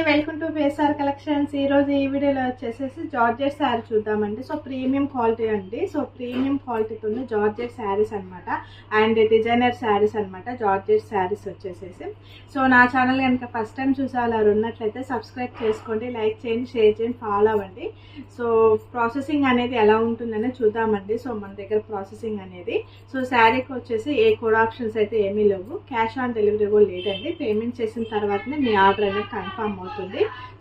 Welcome to పేసార్ collections. ఈరోజు ఈ వీడియోలో వచ్చేసేసి జార్జెట్ శారీ చూద్దామండి. సో ప్రీమియం క్వాలిటీ అండి. సో ప్రీమియం క్వాలిటీతో జార్జెట్ శారీస్ అనమాట అండ్ డిజైనర్ శారీస్ అనమాట. జార్జెట్ శారీస్ వచ్చేసేసి సో నా ఛానల్ కనుక ఫస్ట్ టైం చూసే అలా ఉన్నట్లయితే సబ్స్క్రైబ్ చేసుకోండి, లైక్ చేయండి, షేర్ చేయండి, ఫాలో అవ్వండి. సో ప్రాసెసింగ్ అనేది ఎలా ఉంటుందనే చూద్దామండి. సో మన దగ్గర ప్రాసెసింగ్ అనేది సో శారీకి వచ్చేసి ఏ కోడ్ ఆప్షన్స్ అయితే ఏమీ లేవు, క్యాష్ ఆన్ డెలివరీ కూడా లేదండి. పేమెంట్ చేసిన తర్వాతనే మీ ఆర్డర్ అనేది కన్ఫర్మ్ అవుతుంది.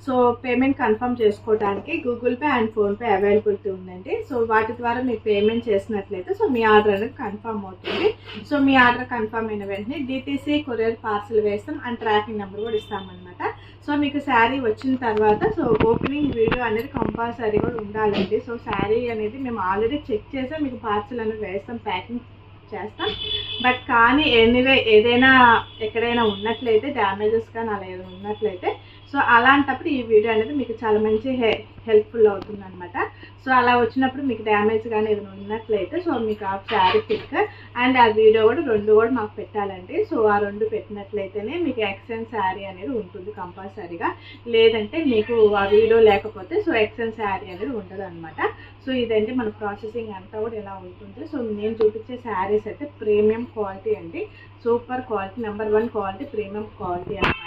సో పేమెంట్ కన్ఫర్మ్ చేసుకోవడానికి Google pay and PhonePe availability ఉందండి. సో వాటి ద్వారా మీరు పేమెంట్ చేసినట్లయితే సో మీ ఆర్డర్ అనేది కన్ఫర్మ్ అవుతుంది. సో మీ ఆర్డర్ కన్ఫర్మ్ అయిన వెంటనే డిటీసీ కొరియర్ పార్సల్ వేస్తాం అండ్ ట్రాకింగ్ నెంబర్ కూడా ఇస్తామన్నమాట. సో మీకు శారీ వచ్చిన తర్వాత సో ఓపెనింగ్ వీడియో అనేది కంపల్సరీ కూడా ఉండాలండి. సో శారీ అనేది మేము ఆల్రెడీ చెక్ చేసాం, మీకు పార్సల్ అనేది వేస్తాం, ప్యాకింగ్ చేస్తాం. బట్ కానీ ఎనీవే ఏదైనా ఎక్కడైనా ఉన్నట్లయితే డ్యామేజెస్ కానీ అలా ఏదైనా ఉన్నట్లయితే సో అలాంటప్పుడు ఈ వీడియో అనేది మీకు చాలా మంచి హెల్ప్ఫుల్ అవుతుంది అనమాట. సో అలా వచ్చినప్పుడు మీకు డ్యామేజ్ కానీ ఏదైనా ఉన్నట్లయితే సో మీకు ఆ శారీ పిక్ అండ్ ఆ వీడియో కూడా రెండు కూడా మాకు పెట్టాలండి. సో ఆ రెండు పెట్టినట్లయితేనే మీకు ఎక్స్చేంజ్ శారీ అనేది ఉంటుంది కంపల్సరీగా, లేదంటే మీకు ఆ వీడియో లేకపోతే సో ఎక్స్చేంజ్ శారీ అనేది ఉండదు అనమాట. సో ఇదంటే మన ప్రాసెసింగ్ అంతా కూడా ఎలా ఉంటుంది. సో నేను చూపించే శారీస్ అయితే ప్రీమియం క్వాలిటీ అండి, super quality, number 1 quality, premium quality అనమాట.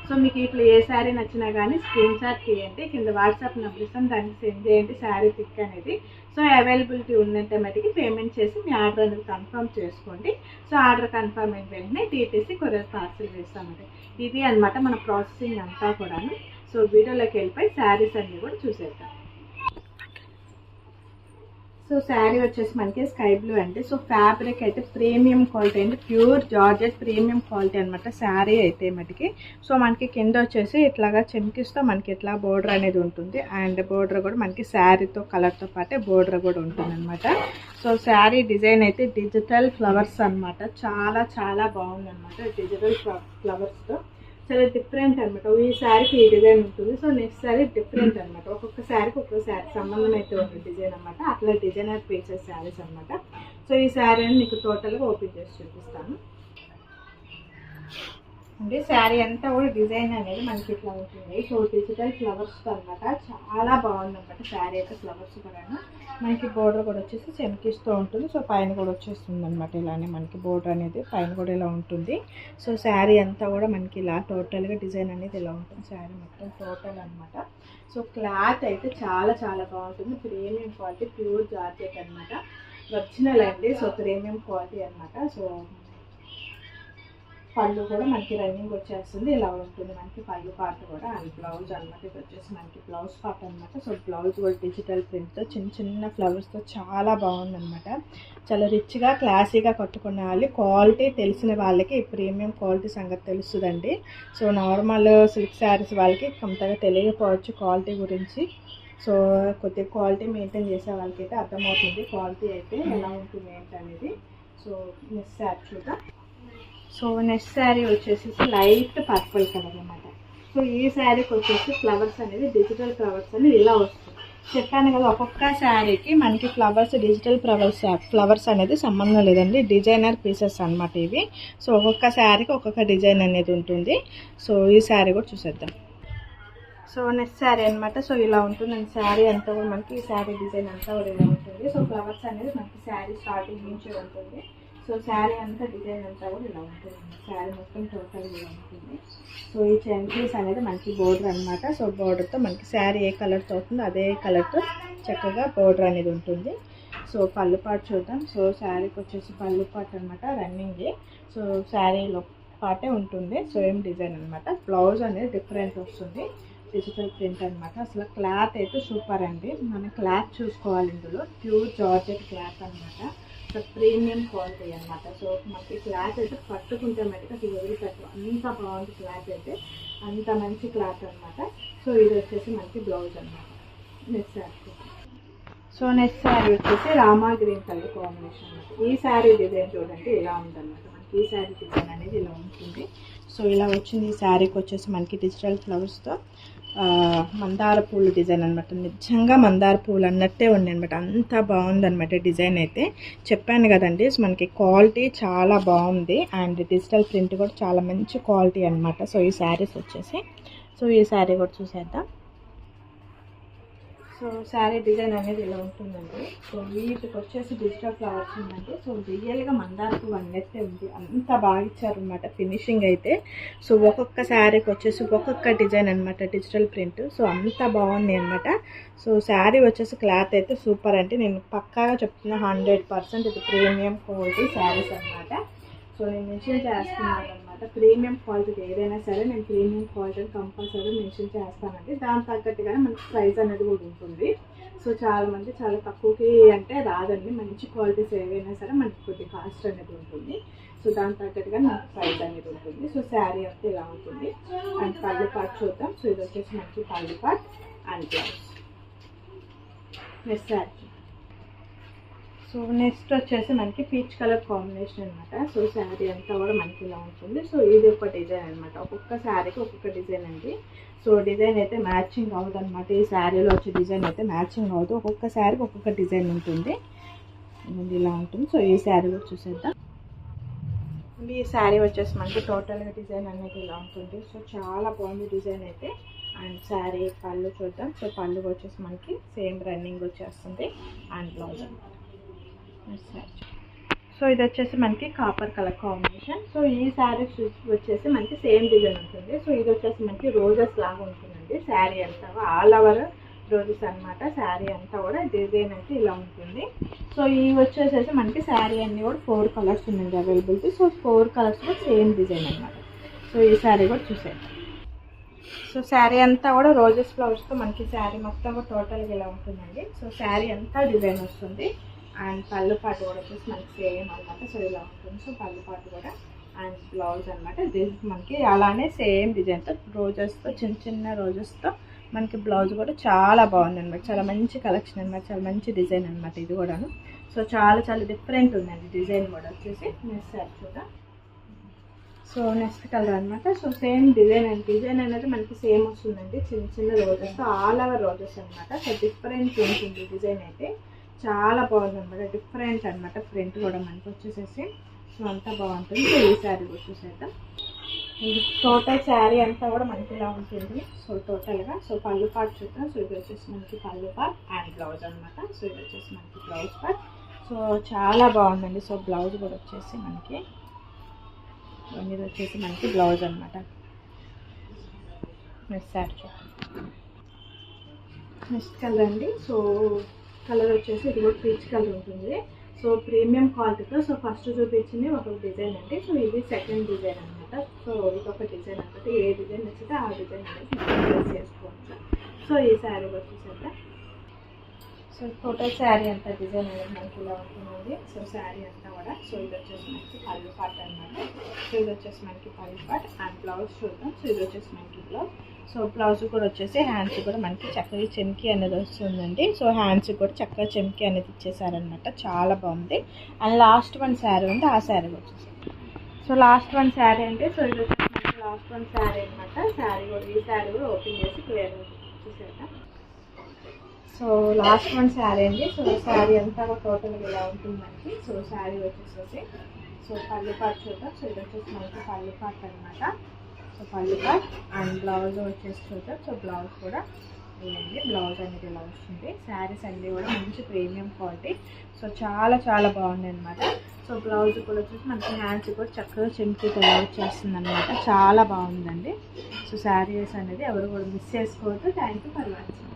సో మీకు ఇట్లా ఏ శారీ నచ్చినా కానీ స్క్రీన్ షాట్ తీయండి, కింద వాట్సాప్ నెంబర్ ఇస్తాం, దానికి సెండ్ చేయండి శారీ పిక్ అనేది. సో అవైలబిలిటీ ఉన్నంత మటుకి పేమెంట్ చేసి మీ ఆర్డర్ అనేది కన్ఫర్మ్ చేసుకోండి. సో ఆర్డర్ కన్ఫర్మ్ అయిన వెంటనే టీటీసీ కొరియర్ పార్సల్ వేస్తామండి. ఇది అనమాట మన ప్రాసెసింగ్ అంతా కూడాను. సో వీడియోలోకి వెళ్ళిపోయి శారీస్ అన్నీ కూడా చూసేద్దాం. సో శారీ వచ్చేసి మనకి స్కై బ్లూ అండి. సో ఫ్యాబ్రిక్ అయితే ప్రీమియం క్వాలిటీ అండి, ప్యూర్ జార్జెట్ ప్రీమియం క్వాలిటీ అనమాట శారీ అయితే మటుకి. సో మనకి కింద వచ్చేసి ఇట్లాగా చెమ్కిస్తో మనకి ఇట్లా బోర్డర్ అనేది ఉంటుంది అండ్ బోర్డర్ కూడా మనకి శారీతో కలర్తో పాటే బోర్డర్ కూడా ఉంటుంది అనమాట. సో శారీ డిజైన్ అయితే డిజిటల్ ఫ్లవర్స్ అనమాట, చాలా చాలా బాగుంది అనమాట. డిజిటల్ ఫ్లవర్స్తో చాలా డిఫరెంట్ అనమాట. ఈ శారీకి ఈ డిజైన్ ఉంటుంది, సో నెక్స్ట్ శారీ డిఫరెంట్ అనమాట. ఒక్కొక్క శారీకి ఒక్కొక్క శారీ సంబంధం అయితే ఉంది డిజైన్ అనమాట. అట్లా డిజైనర్ పీసెస్ శారీస్ అనమాట. సో ఈ శారీ అని మీకు టోటల్గా ఓపెన్ చేసి చూపిస్తాను అంటే శారీ అంతా కూడా డిజైన్ అనేది మనకి ఇట్లా ఉంటుంది. సో డిజిటల్ ఫ్లవర్స్తో అనమాట, చాలా బాగుంది అనమాట శారీ అయితే. ఫ్లవర్స్ కూడా మనకి బోర్డర్ కూడా వచ్చేసి చెమ్కిస్తూ ఉంటుంది. సో పైన కూడా వచ్చేస్తుంది అనమాట, ఇలానే మనకి బోర్డర్ అనేది పైన కూడా ఇలా ఉంటుంది. సో శారీ అంతా కూడా మనకి ఇలా టోటల్గా డిజైన్ అనేది ఇలా ఉంటుంది శారీ మొత్తం టోటల్ అనమాట. సో క్లాత్ అయితే చాలా చాలా బాగుంటుంది, ప్రీమియం క్వాలిటీ, ప్యూర్ జార్జెట్ అనమాట, ఒరిజినల్ అండి. సో ప్రీమియం క్వాలిటీ అనమాట. సో పళ్ళు కూడా మనకి రన్నింగ్ వచ్చేస్తుంది, ఇలా ఉంటుంది మనకి పళ్ళు పార్ట్ కూడా. అండ్ బ్లౌజ్ అనమాట, ఇది వచ్చేసి మనకి బ్లౌజ్ పార్ట్ అనమాట. సో బ్లౌజ్ కూడా డిజిటల్ ప్రింట్తో చిన్న చిన్న ఫ్లవర్స్తో చాలా బాగుందన్నమాట. చాలా రిచ్గా క్లాసీగా కట్టుకునే వాళ్ళు, క్వాలిటీ తెలిసిన వాళ్ళకి ఈ ప్రీమియం క్వాలిటీ సంగతి తెలుస్తుందండి. సో నార్మల్ సిల్క్ శారీస్ వాళ్ళకి కొంతగా తెలియకపోవచ్చు క్వాలిటీ గురించి. సో కొద్దిగా క్వాలిటీ మెయింటైన్ చేసే వాళ్ళకి అయితే అర్థమవుతుంది క్వాలిటీ అయితే ఎలా ఉంటుంది ఏంటనేది. సో నెక్స్ట్ శారీ చూద్దాం. సో నెక్స్ట్ శారీ వచ్చేసి లైట్ పర్పుల్ కలర్ అనమాట. సో ఈ శారీకి వచ్చేసి ఫ్లవర్స్ అనేది డిజిటల్ ఫ్లవర్స్ అనేది ఇలా వస్తుంది. చెప్పాను కదా, ఒక్కొక్క శారీకి మనకి ఫ్లవర్స్ డిజిటల్ ఫ్లవర్స్ అనేది సంబంధం లేదండి, డిజైనర్ పీసెస్ అనమాట ఇవి. సో ఒక్కొక్క శారీకి ఒక్కొక్క డిజైన్ అనేది ఉంటుంది. సో ఈ శారీ కూడా చూసేద్దాం. సో నెక్స్ట్ శారీ అనమాట. సో ఇలా ఉంటుంది అండ్ శారీ అంతా కూడా మనకి ఈ శారీ డిజైన్ అంతా కూడా ఇలా ఉంటుంది. సో ఫ్లవర్స్ అనేది మనకి శారీ స్టార్టింగ్ నుంచి ఉంటుంది. సో శారీ అంతా డిజైన్ అంతా కూడా ఇలా ఉంటుంది, శారీ మొత్తం టోటల్ ఇలా ఉంటుంది. సో ఈ చెంకీస్ అనేది మనకి బోర్డర్ అనమాట. సో బోర్డర్తో మనకి శారీ ఏ కలర్తో అవుతుందో అదే కలర్తో చక్కగా బోర్డర్ అనేది ఉంటుంది. సో పళ్ళు పాటు చూద్దాం. సో శారీకి వచ్చేసి పళ్ళు పాటు అనమాట రన్నింగ్. సో శారీలో పాటే ఉంటుంది, సో ఏం డిజైన్ అనమాట. బ్లౌజ్ అనేది డిఫరెంట్ వస్తుంది, డిజిటల్ ప్రింట్ అనమాట. అసలు క్లాత్ అయితే సూపర్ అండి, మనం క్లాత్ చూసుకోవాలి. ఇందులో ప్యూర్ జార్జెట్ క్లాత్ అనమాట. సో ప్రీమియం క్వాలిటీ అనమాట. సో మనకి క్లాత్ అయితే పట్టుకుంటే మటుకు అసలు వదిలిపెట్టు, అంత బాగుంది క్లాత్ అయితే, అంత మంచి క్లాత్ అనమాట. సో ఇది వచ్చేసి మనకి బ్లౌజ్ అనమాట. Next sari. So next sari వచ్చేసి రామా గ్రీన్ కలర్ కాంబినేషన్ అనమాట. ఈ శారీ డిజైన్ చూడండి ఇలా ఉందన్నమాట. మనకి ఈ శారీ డిజైన్ అనేది ఇలా ఉంటుంది. సో ఇలా వచ్చింది. ఈ శారీకి వచ్చేసి మనకి డిజిటల్ ఫ్లవర్స్తో మందార పూలు డిజైన్ అనమాట. నిజంగా మందార పూలు అన్నట్టే ఉంది అనమాట, అంత బాగుందన్నమాట డిజైన్ అయితే. చెప్పాను కదండి మనకి క్వాలిటీ చాలా బాగుంది అండ్ డిజిటల్ ప్రింట్ కూడా చాలా మంచి క్వాలిటీ అనమాట. సో ఈ శారీస్ వచ్చేసి సో ఈ శారీ కూడా చూసేద్దాం. సో శారీ డిజైన్ అనేది ఇలా ఉంటుందండి. సో వీటికి వచ్చేసి డిజిటల్ ఫ్లవర్స్ ఉందండి. సో రియల్గా మందారకు వన్నెత్తే ఉంది, అంత బాగా ఇచ్చారనమాట ఫినిషింగ్ అయితే. సో ఒక్కొక్క శారీకి వచ్చేసి ఒక్కొక్క డిజైన్ అనమాట, డిజిటల్ ప్రింట్. సో అంత బాగుంది అనమాట. సో శారీ వచ్చేసి క్లాత్ అయితే సూపర్ అంటే నేను పక్కాగా చెప్తున్నా, 100% ఇది ప్రీమియం క్వాలిటీ శారీస్ అనమాట. సో నేను మెన్షన్ చేస్తున్నాను అనమాట, ప్రీమియం క్వాలిటీ ఏదైనా సరే నేను ప్రీమియం క్వాలిటీ కంపల్సరీ మెన్షన్ చేస్తానండి. దాని తగ్గట్టుగానే మనకి ప్రైస్ అనేది కూడా ఉంటుంది. సో చాలామంది చాలా తక్కువకి అంటే రాదండి, మంచి క్వాలిటీస్ ఏవైనా సరే మనకి కొద్ది కాస్ట్ అనేది ఉంటుంది. సో దాని తగ్గట్టుగా మనకి ప్రైస్ అనేది ఉంటుంది. సో శారీ అంతా ఇలా ఉంటుంది. అండ్ పళ్ళు పార్ట్ చూద్దాం. సో ఇది వచ్చేసి మనకి పళ్ళు part and blouse. Next sari. So next వచ్చేసి మనకి పీచ్ కలర్ కాంబినేషన్ అనమాట. సో శారీ అంతా కూడా మనకి ఇలా ఉంటుంది. సో ఇది ఒక డిజైన్ అనమాట, ఒక్కొక్క శారీకి ఒక్కొక్క డిజైన్ అండి. సో డిజైన్ అయితే మ్యాచింగ్ అవ్వదు అనమాట, ఈ శారీలో వచ్చే డిజైన్ అయితే మ్యాచింగ్ అవ్వదు, ఒక్కొక్క శారీకి ఒక్కొక్క డిజైన్ ఉంటుంది. ఇలా ఉంటుంది. సో ఈ శారీ కూడా చూసేద్దాం. ఈ శారీ వచ్చేసి మనకి టోటల్గా డిజైన్ అనేది ఇలా ఉంటుంది. సో చాలా బాగుంది డిజైన్ అయితే. అండ్ శారీ పళ్ళు చూద్దాం. సో పళ్ళు వచ్చేసి మనకి సేమ్ రన్నింగ్ వచ్చేస్తుంది అండ్ బ్లౌజ్ అనమాట. సో ఇది వచ్చేసి మనకి కాపర్ కలర్ కాంబినేషన్. సో ఈ శారీ వచ్చేసి మనకి సేమ్ డిజైన్ ఉంటుంది. సో ఇది వచ్చేసి మనకి రోజెస్ లాగా ఉంటుందండి. శారీ అంతా ఆల్ ఓవర్ రోజెస్ అనమాట. శారీ అంతా కూడా డిజైన్ అయితే ఇలా ఉంటుంది. సో ఇవి వచ్చేసేసి మనకి శారీ అన్నీ కూడా 4 కలర్స్ ఉన్నాయి అవైలబిలిటీ. సో 4 కలర్స్ కూడా సేమ్ డిజైన్ అనమాట. సో ఈ శారీ కూడా చూసేద్దాం. సో శారీ అంతా కూడా రోజెస్ ఫ్లవర్స్తో మనకి శారీ మొత్తం కూడా టోటల్గా ఇలా ఉంటుందండి. సో శారీ అంతా డిజైన్ వస్తుంది. అండ్ పళ్ళు పాటు కూడా వచ్చేసి మనకి సేమ్ అనమాట. సో ఇలా ఉంటుంది. సో పళ్ళు పాటు కూడా అండ్ బ్లౌజ్ అనమాట. దీనికి మనకి అలానే సేమ్ డిజైన్తో రోజెస్తో చిన్న చిన్న రోజెస్తో మనకి బ్లౌజ్ కూడా చాలా బాగుంది అనమాట. చాలా మంచి కలెక్షన్ అనమాట, చాలా మంచి డిజైన్ అనమాట ఇది కూడాను. సో చాలా చాలా డిఫరెంట్ ఉందండి డిజైన్ కూడా వచ్చేసి. నెక్స్ట్ శారీ చూద్దాం. సో నెక్స్ట్ కలర్ అనమాట. So same design and design అనేది మనకి సేమ్ వస్తుందండి, చిన్న చిన్న రోజెస్, ఆల్ ఓవర్ రోజెస్ అనమాట. సో డిఫరెంట్ ఉంటుంది డిజైన్ అయితే, చాలా బాగుంది అనమాట, డిఫరెంట్ అనమాట. ప్రింట్ కూడా మనకి వచ్చేసేసి సో అంతా బాగుంటుంది. సో ఈ శారీ కూడా చూసేద్దాం. టోటల్ శారీ అంతా కూడా మనకి ఇలా ఉంటుంది. సో టోటల్గా సో పళ్ళు పార్ట్ చూద్దాం. సో ఇది వచ్చేసి మనకి పళ్ళు పార్ట్ అండ్ బ్లౌజ్ అనమాట. సో ఇది వచ్చేసి మనకి బ్లౌజ్ పార్ట్. సో చాలా బాగుందండి. సో బ్లౌజ్ కూడా వచ్చేసి మనకి ఇది వచ్చేసి మనకి బ్లౌజ్ అనమాట. నెక్స్ట్ శారీ చూద్దాం. నెక్స్ట్ కలర్ అండి. సో కలర్ వచ్చేసి ఇది కూడా పీచ్ కలర్ ఉంటుంది. సో ప్రీమియం క్వాలిటీతో. సో ఫస్ట్ చూపించింది ఒక డిజైన్ అండి. సో ఇది సెకండ్ డిజైన్ అనమాట. సో ఇది ఒక డిజైన్ అనమాట. ఏ డిజైన్ నచ్చితే ఆ డిజైన్ అనేది యూజ్ చేసుకోవచ్చు. సో ఈ శారీ వచ్చేసరికి సో టోటల్ శారీ అంతా డిజైన్ అనేది మనకి ఇలా ఉంటుందండి. సో శారీ అంతా కూడా. సో ఇది వచ్చేసి మనకి పళ్ళు పార్ట్ అనమాట. సో ఇది వచ్చేసి మనకి పళ్ళు పార్ట్ అండ్ బ్లౌజ్ చూద్దాం. సో ఇది వచ్చేసి మనకి బ్లౌజ్. సో బ్లౌజ్ కూడా వచ్చేసి హ్యాండ్స్ కూడా మనకి చక్కగా చెమ్కి అనేది వస్తుందండి. సో హ్యాండ్స్ కూడా చక్కగా చెమ్కి అనేది ఇచ్చేసారనమాట, చాలా బాగుంది. అండ్ లాస్ట్ వన్ శారీ ఉంది, ఆ శారీ వచ్చేసి సో లాస్ట్ వన్ శారీ అంటే సో ఇది వచ్చేసి మనకి లాస్ట్ వన్ శారీ అనమాట. శారీ కూడా ఈ శారీ కూడా ఓపెన్ చేసి క్లియర్ చూసేద్దాం. సో లాస్ట్ వన్ శారీ అండి. సో శారీ అంతా కూడా టోటల్గా ఇలా ఉంటుందండి. సో శారీ వచ్చేసి సో పళ్ళు పార్ట్ చూద్దాం. సో ఇది వచ్చేసి మనకి పళ్ళు పార్ట్ అనమాట. సో పళ్ళు పార్ట్ అండ్ బ్లౌజ్ వచ్చేసి చూద్దాం. సో బ్లౌజ్ కూడా ఇవ్వండి, బ్లౌజ్ అనేది ఇలా వస్తుంది. శారీస్ అన్నీ కూడా మంచి ప్రీమియం క్వాలిటీ. సో చాలా చాలా బాగుంది అనమాట. సో బ్లౌజ్ కూడా వచ్చేసి మనకి హ్యాండ్స్ కూడా చక్కగా చెంకి ఇలా వచ్చేస్తుంది అనమాట, చాలా బాగుందండి. సో శారీస్ అనేది ఎవరు కూడా మిస్ చేసుకోవద్దు. Thank you for watching.